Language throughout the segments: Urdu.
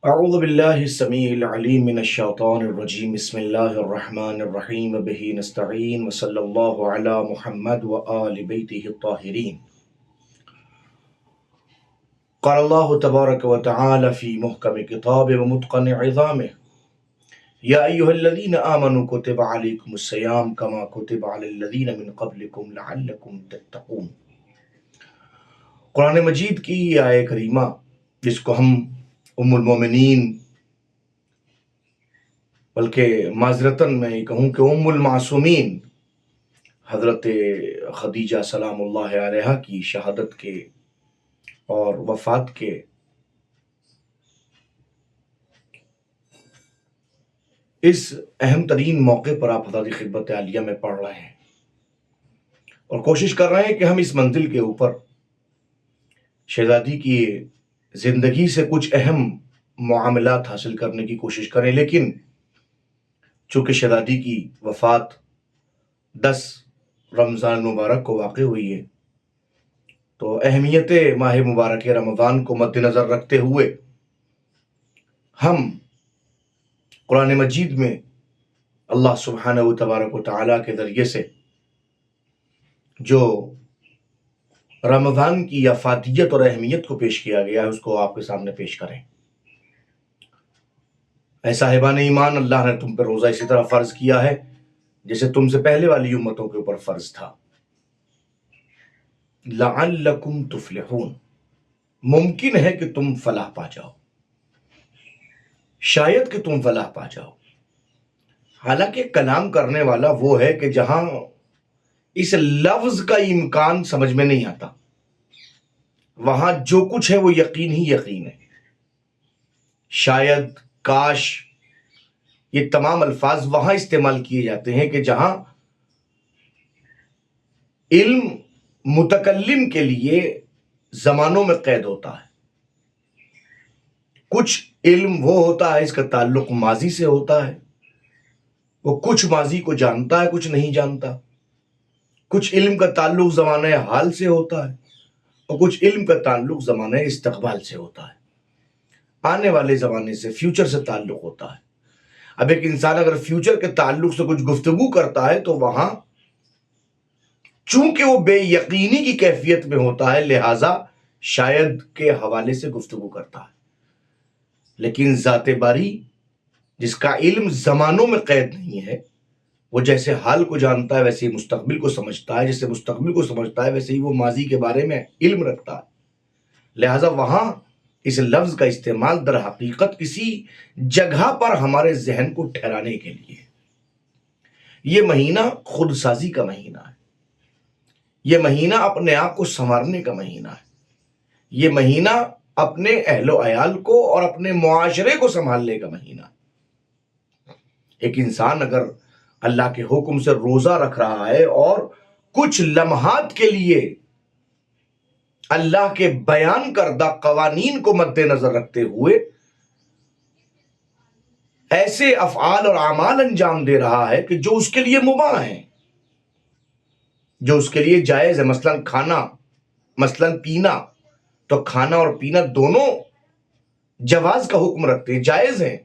اعوذ باللہ السمیع العلیم من الشیطان الرجیم بسم اللہ الرحمن الرحیم بہ نستعین وصلی اللہ علی محمد وآل بیتہ الطاہرین۔ قال اللہ تبارک وتعالی فی محکم کتاب ومتقن عظامہ یا ایہا الذین آمنوا کتب علیکم الصیام کما کتب علی الذین من قبلکم لعلکم تتقون۔ قرآن مجید کی یہ آیہ کریمہ جس کو ہم ام المومنین بلکہ معذرتاً میں یہ کہوں کہ ام المعصومین حضرت خدیجہ سلام اللہ علیہا کی شہادت کے اور وفات کے اس اہم ترین موقع پر آپ حضرت خدمت عالیہ میں پڑھ رہے ہیں اور کوشش کر رہے ہیں کہ ہم اس منزل کے اوپر شہزادی کی زندگی سے کچھ اہم معاملات حاصل کرنے کی کوشش کریں، لیکن چونکہ شہزادی کی وفات 10 رمضان مبارک کو واقع ہوئی ہے تو اہمیت ماہ مبارک رمضان کو مد نظر رکھتے ہوئے ہم قرآن مجید میں اللہ سبحانہ و تبارک و تعالیٰ کے ذریعے سے جو رمضان کی افادیت اور اہمیت کو پیش کیا گیا ہے اس کو آپ کے سامنے پیش کریں۔ اے صاحبان ایمان، اللہ نے تم پر روزہ اسی طرح فرض کیا ہے جیسے تم سے پہلے والی امتوں کے اوپر فرض تھا، لعلکم تفلحون، ممکن ہے کہ تم فلاح پا جاؤ، شاید کہ تم فلاح پا جاؤ۔ حالانکہ کلام کرنے والا وہ ہے کہ جہاں اس لفظ کا امکان سمجھ میں نہیں آتا وہاں جو کچھ ہے وہ یقین ہی یقین ہے۔ شاید، کاش، یہ تمام الفاظ وہاں استعمال کیے جاتے ہیں کہ جہاں علم متکلم کے لیے زمانوں میں قید ہوتا ہے۔ کچھ علم وہ ہوتا ہے اس کا تعلق ماضی سے ہوتا ہے، وہ کچھ ماضی کو جانتا ہے کچھ نہیں جانتا۔ کچھ علم کا تعلق زمانہ حال سے ہوتا ہے اور کچھ علم کا تعلق زمانہ استقبال سے ہوتا ہے، آنے والے زمانے سے، فیوچر سے تعلق ہوتا ہے۔ اب ایک انسان اگر فیوچر کے تعلق سے کچھ گفتگو کرتا ہے تو وہاں چونکہ وہ بے یقینی کی کیفیت میں ہوتا ہے لہٰذا شاید کے حوالے سے گفتگو کرتا ہے، لیکن ذات باری جس کا علم زمانوں میں قید نہیں ہے وہ جیسے حال کو جانتا ہے ویسے ہی مستقبل کو سمجھتا ہے، جیسے مستقبل کو سمجھتا ہے ویسے ہی وہ ماضی کے بارے میں علم رکھتا ہے۔ لہٰذا وہاں اس لفظ کا استعمال در حقیقت کسی جگہ پر ہمارے ذہن کو ٹھہرانے کے لیے۔ یہ مہینہ خود سازی کا مہینہ ہے، یہ مہینہ اپنے آپ کو سنوارنے کا مہینہ ہے، یہ مہینہ اپنے اہل و عیال کو اور اپنے معاشرے کو سنبھالنے کا مہینہ ہے۔ ایک انسان اگر اللہ کے حکم سے روزہ رکھ رہا ہے اور کچھ لمحات کے لیے اللہ کے بیان کردہ قوانین کو مد نظر رکھتے ہوئے ایسے افعال اور اعمال انجام دے رہا ہے کہ جو اس کے لیے مباح ہیں، جو اس کے لیے جائز ہے، مثلا کھانا، مثلا پینا، تو کھانا اور پینا دونوں جواز کا حکم رکھتے ہیں، جائز ہیں،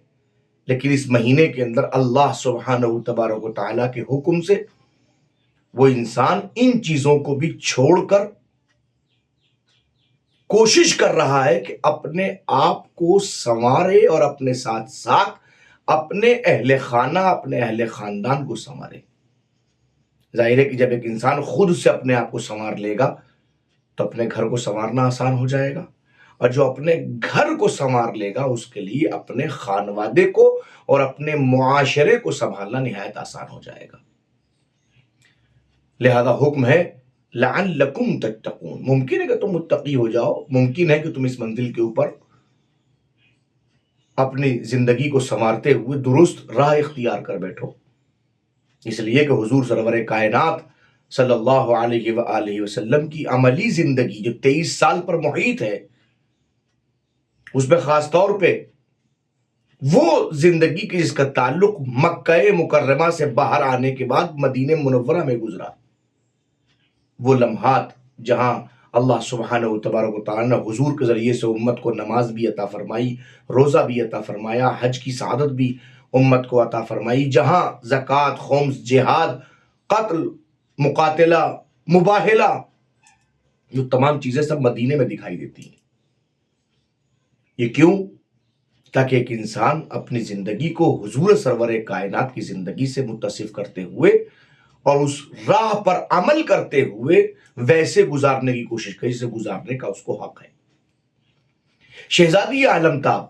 لیکن اس مہینے کے اندر اللہ سبحانہ و تبارک و تعالیٰ کے حکم سے وہ انسان ان چیزوں کو بھی چھوڑ کر کوشش کر رہا ہے کہ اپنے آپ کو سنوارے اور اپنے ساتھ ساتھ اپنے اہل خانہ، اپنے اہل خاندان کو سنوارے۔ ظاہر ہے کہ جب ایک انسان خود سے اپنے آپ کو سنوار لے گا تو اپنے گھر کو سنوارنا آسان ہو جائے گا، اور جو اپنے گھر کو سنوار لے گا اس کے لیے اپنے خانوادے کو اور اپنے معاشرے کو سنبھالنا نہایت آسان ہو جائے گا۔ لہذا حکم ہے لعلکم تتقون، ممکن ہے کہ تم متقی ہو جاؤ، ممکن ہے کہ تم اس منزل کے اوپر اپنی زندگی کو سنوارتے ہوئے درست راہ اختیار کر بیٹھو، اس لیے کہ حضور سرور کائنات صلی اللہ علیہ وآلہ وسلم کی عملی زندگی جو 23 سال پر محیط ہے، اس میں خاص طور پہ وہ زندگی کی جس کا تعلق مکہ مکرمہ سے باہر آنے کے بعد مدینہ منورہ میں گزرا، وہ لمحات جہاں اللہ سبحانہ و تبارک و تعالیٰ نے حضور کے ذریعے سے امت کو نماز بھی عطا فرمائی، روزہ بھی عطا فرمایا، حج کی سعادت بھی امت کو عطا فرمائی، جہاں زکوٰۃ، خمس، جہاد، قتل، مقاتلہ، مباہلہ، جو تمام چیزیں سب مدینے میں دکھائی دیتی ہیں۔ یہ کیوں؟ تاکہ ایک انسان اپنی زندگی کو حضور سرور کائنات کی زندگی سے متصف کرتے ہوئے اور اس راہ پر عمل کرتے ہوئے ویسے گزارنے کی کوشش کرے جسے گزارنے کا اس کو حق ہے۔ شہزادی عالم تاب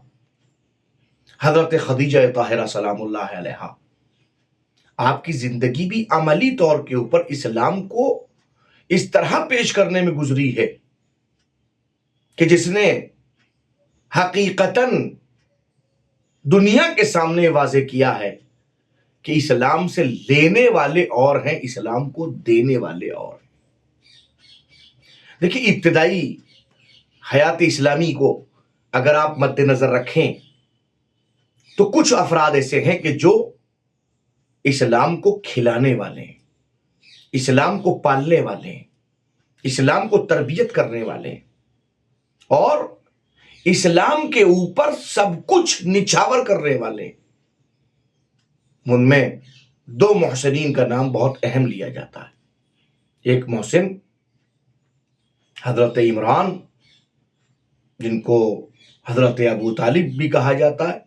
حضرت خدیجہ طاہرہ سلام اللہ علیہا، آپ کی زندگی بھی عملی طور کے اوپر اسلام کو اس طرح پیش کرنے میں گزری ہے کہ جس نے حقیقتاً دنیا کے سامنے واضح کیا ہے کہ اسلام سے لینے والے اور ہیں، اسلام کو دینے والے اور ہیں۔ دیکھیے، ابتدائی حیات اسلامی کو اگر آپ مد نظر رکھیں تو کچھ افراد ایسے ہیں کہ جو اسلام کو کھلانے والے ہیں، اسلام کو پالنے والے ہیں، اسلام کو تربیت کرنے والے ہیں، اور اسلام کے اوپر سب کچھ نچھاور کرنے والے ہیں۔ ان میں دو محسنین کا نام بہت اہم لیا جاتا ہے۔ ایک محسن حضرت عمران، جن کو حضرت ابو طالب بھی کہا جاتا ہے،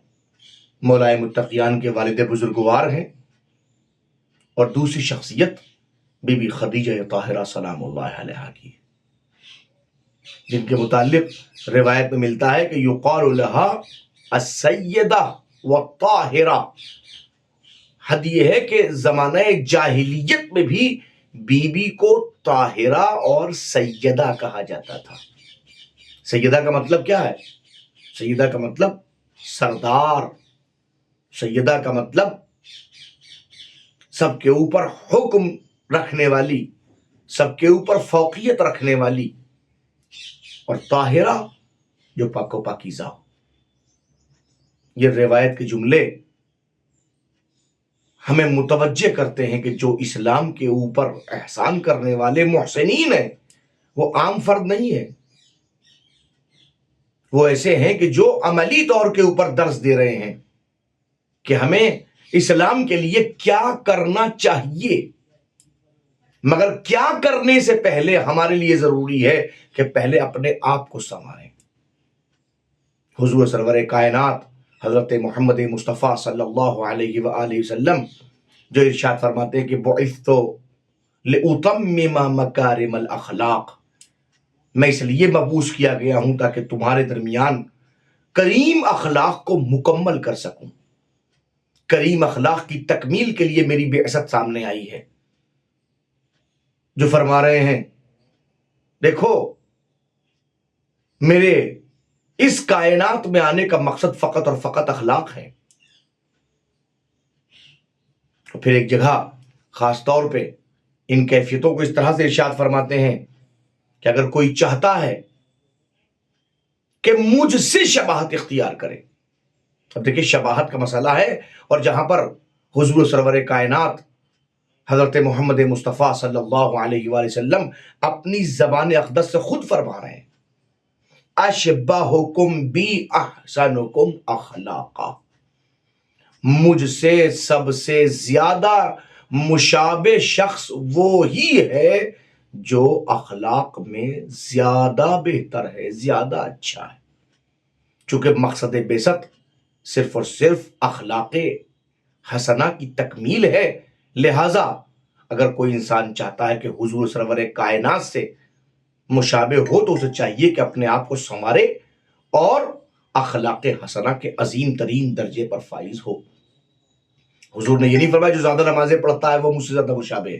مولائے متقیان کے والد بزرگوار ہیں، اور دوسری شخصیت بی بی خدیجہ طاہرہ سلام اللہ علیہا کی، جن کے متعلق روایت میں ملتا ہے کہ یقال لہا السیدہ والطاہرہ۔ حد یہ ہے کہ زمانہ جاہلیت میں بھی بی بی کو طاہرہ اور سیدہ کہا جاتا تھا۔ سیدہ کا مطلب کیا ہے؟ سیدہ کا مطلب سردار، سیدہ کا مطلب سب کے اوپر حکم رکھنے والی، سب کے اوپر فوقیت رکھنے والی، اور طاہرہ جو پاک و پاکیزہ ہو۔ یہ روایت کے جملے ہمیں متوجہ کرتے ہیں کہ جو اسلام کے اوپر احسان کرنے والے محسنین ہیں وہ عام فرد نہیں ہیں، وہ ایسے ہیں کہ جو عملی طور کے اوپر درس دے رہے ہیں کہ ہمیں اسلام کے لیے کیا کرنا چاہیے، مگر کیا کرنے سے پہلے ہمارے لیے ضروری ہے کہ پہلے اپنے آپ کو سنواریں۔ حضور سرور کائنات حضرت محمد مصطفیٰ صلی اللہ علیہ وآلہ وسلم جو ارشاد فرماتے ہیں کہ بعثت لأتمم مکارم الاخلاق، میں اس لیے مبعوث کیا گیا ہوں تاکہ تمہارے درمیان کریم اخلاق کو مکمل کر سکوں۔ کریم اخلاق کی تکمیل کے لیے میری بعثت سامنے آئی ہے۔ جو فرما رہے ہیں دیکھو میرے اس کائنات میں آنے کا مقصد فقط اور فقط اخلاق ہے۔ اور پھر ایک جگہ خاص طور پہ ان کیفیتوں کو اس طرح سے ارشاد فرماتے ہیں کہ اگر کوئی چاہتا ہے کہ مجھ سے شباہت اختیار کرے، اب دیکھیں شباہت کا مسئلہ ہے، اور جہاں پر حضور سرور کائنات حضرت محمد مصطفیٰ صلی اللہ علیہ وآلہ وسلم اپنی زبان اقدس سے خود فرما رہے ہیں اشبہکم بی احسنکم اخلاقا، مجھ سے سب سے زیادہ مشابہ شخص وہی ہے جو اخلاق میں زیادہ بہتر ہے، زیادہ اچھا ہے۔ چونکہ مقصد بعثت صرف اور صرف اخلاق حسنہ کی تکمیل ہے، لہٰذا اگر کوئی انسان چاہتا ہے کہ حضور سرور کائنات سے مشابہ ہو تو اسے چاہیے کہ اپنے آپ کو سنوارے اور اخلاق حسنہ کے عظیم ترین درجے پر فائز ہو۔ حضور نے یہ نہیں فرمایا جو زیادہ نمازیں پڑھتا ہے وہ مجھ سے زیادہ مشابہ ہے،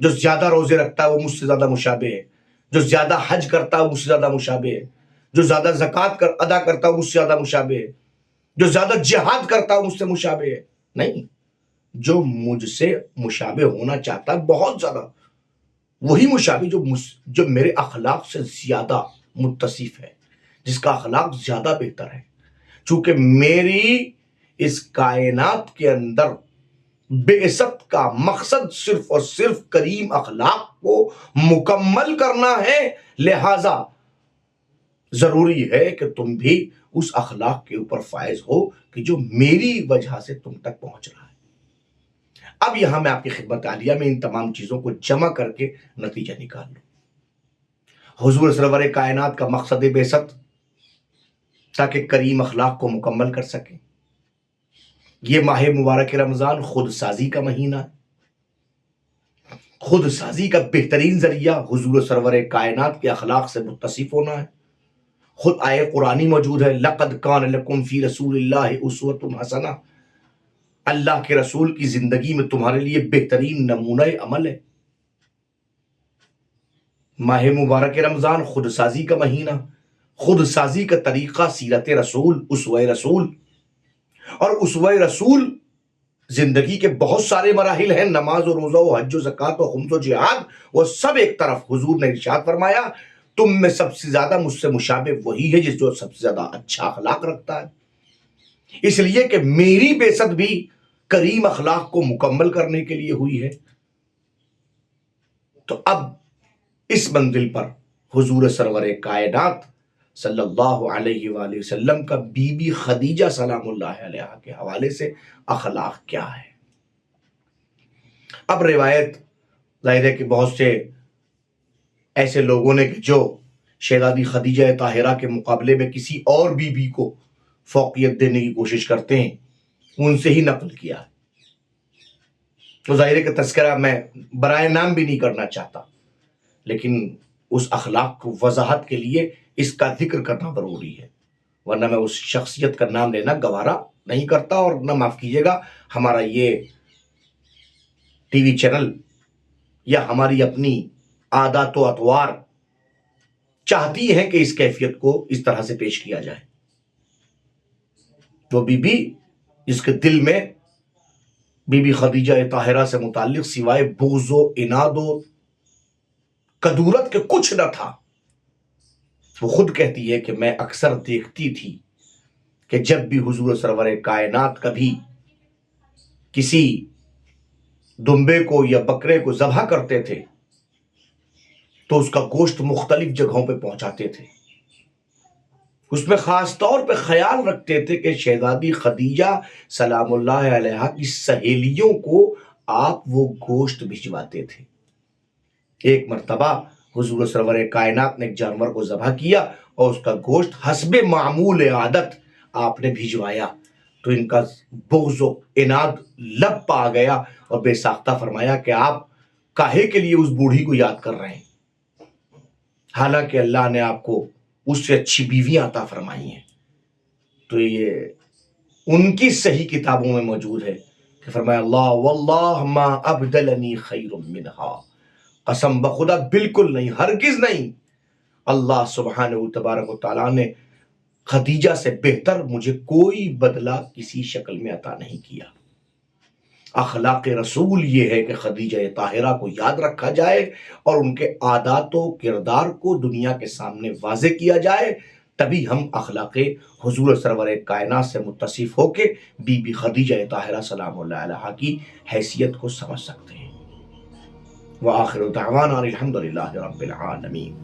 جو زیادہ روزے رکھتا ہے وہ مجھ سے زیادہ مشابہ ہے، جو زیادہ حج کرتا ہے وہ مجھ سے زیادہ مشابہ ہے، جو زیادہ زکوٰۃ ادا کرتا ہے وہ مجھ سے زیادہ مشابہ ہے، جو زیادہ جہاد کرتا ہے وہ مجھ سے مشابہ ہے۔ نہیں، جو مجھ سے مشابہ ہونا چاہتا ہے بہت زیادہ، وہی مشابہ جو میرے اخلاق سے زیادہ متصف ہے، جس کا اخلاق زیادہ بہتر ہے۔ چونکہ میری اس کائنات کے اندر بعثت کا مقصد صرف اور صرف کریم اخلاق کو مکمل کرنا ہے، لہذا ضروری ہے کہ تم بھی اس اخلاق کے اوپر فائز ہو کہ جو میری وجہ سے تم تک پہنچ رہا ہے۔ اب یہاں میں آپ کی خدمت عالیہ میں ان تمام چیزوں کو جمع کر کے نتیجہ نکال لوں۔ حضور سرور کائنات کا مقصد بعثت تاکہ کریم اخلاق کو مکمل کر سکیں۔ یہ ماہ مبارک رمضان خود سازی کا مہینہ ہے۔ خود سازی کا بہترین ذریعہ حضور سرور کائنات کے اخلاق سے متصف ہونا ہے۔ خود آیے قرآنی موجود ہے، لَقَدْ كَانَ لَكُمْ فِي رَسُولِ اللَّهِ أُسْوَةٌ حَسَنَةٌ، اللہ کے رسول کی زندگی میں تمہارے لیے بہترین نمونہ عمل ہے۔ ماہ مبارک رمضان خود سازی کا مہینہ، خود سازی کا طریقہ سیرت رسول، اسوہ رسول، اور اسوہ رسول زندگی کے بہت سارے مراحل ہیں، نماز و روزہ و حج و زکوٰۃ و خمس و جہاد، وہ سب ایک طرف۔ حضور نے ارشاد فرمایا تم میں سب سے زیادہ مجھ سے مشابہ وہی ہے جس جو سب سے زیادہ اچھا اخلاق رکھتا ہے، اس لیے کہ میری بعثت بھی کریم اخلاق کو مکمل کرنے کے لیے ہوئی ہے۔ تو اب اس منزل پر حضور سرور کائنات صلی اللہ علیہ وآلہ وسلم کا بی بی خدیجہ سلام اللہ علیہا کے حوالے سے اخلاق کیا ہے۔ اب روایت ظاہر ہے کہ بہت سے ایسے لوگوں نے کہ جو شہزادی خدیجہ طاہرہ کے مقابلے میں کسی اور بی بی کو فوقیت دینے کی کوشش کرتے ہیں، ان سے ہی نقل کیا ہے۔ تو ظاہر ہے کہ تذکرہ میں برائے نام بھی نہیں کرنا چاہتا، لیکن اس اخلاق کو وضاحت کے لیے اس کا ذکر کرنا ضروری ہے، ورنہ میں اس شخصیت کا نام لینا گوارا نہیں کرتا۔ اور نہ، معاف کیجیے گا، ہمارا یہ ٹی وی چینل یا ہماری اپنی عادات و اطوار چاہتی ہے کہ اس کیفیت کو اس طرح سے پیش کیا جائے۔ وہ بی بی جس کے دل میں بی بی خدیجہ طاہرہ سے متعلق سوائے بغض و عناد و کدورت کے کچھ نہ تھا، وہ خود کہتی ہے کہ میں اکثر دیکھتی تھی کہ جب بھی حضور سرور کائنات کبھی کسی دمبے کو یا بکرے کو ذبح کرتے تھے تو اس کا گوشت مختلف جگہوں پہ پہنچاتے تھے۔ اس میں خاص طور پہ خیال رکھتے تھے کہ شہزادی خدیجہ سلام اللہ علیہا کی سہیلیوں کو آپ وہ گوشت بھجواتے تھے۔ ایک مرتبہ حضور سرور کائنات نے ایک جانور کو ذبح کیا اور اس کا گوشت حسب معمول عادت آپ نے بھجوایا، تو ان کا بغض و عناد لب پہ آ گیا اور بے ساختہ فرمایا کہ آپ کاہے کے لیے اس بوڑھی کو یاد کر رہے ہیں، حالانکہ اللہ نے آپ کو اس سے اچھی بیویاں عطا فرمائی ہیں۔ تو یہ ان کی صحیح کتابوں میں موجود ہے کہ فرمایا اللہ واللہ ما ابدلنی خیر منہا، قسم بخدا بالکل نہیں، ہرگز نہیں، اللہ سبحانہ و تبارک و تعالیٰ نے خدیجہ سے بہتر مجھے کوئی بدلہ کسی شکل میں عطا نہیں کیا۔ اخلاق رسول یہ ہے کہ خدیجہ طاہرہ کو یاد رکھا جائے اور ان کے عادات و کردار کو دنیا کے سامنے واضح کیا جائے، تبھی ہم اخلاق حضور سرور کائنات سے متصف ہو کے بی بی خدیجہ طاہرہ سلام اللہ علیہا کی حیثیت کو سمجھ سکتے ہیں۔ وآخر دعوانا الحمدللہ رب العالمین۔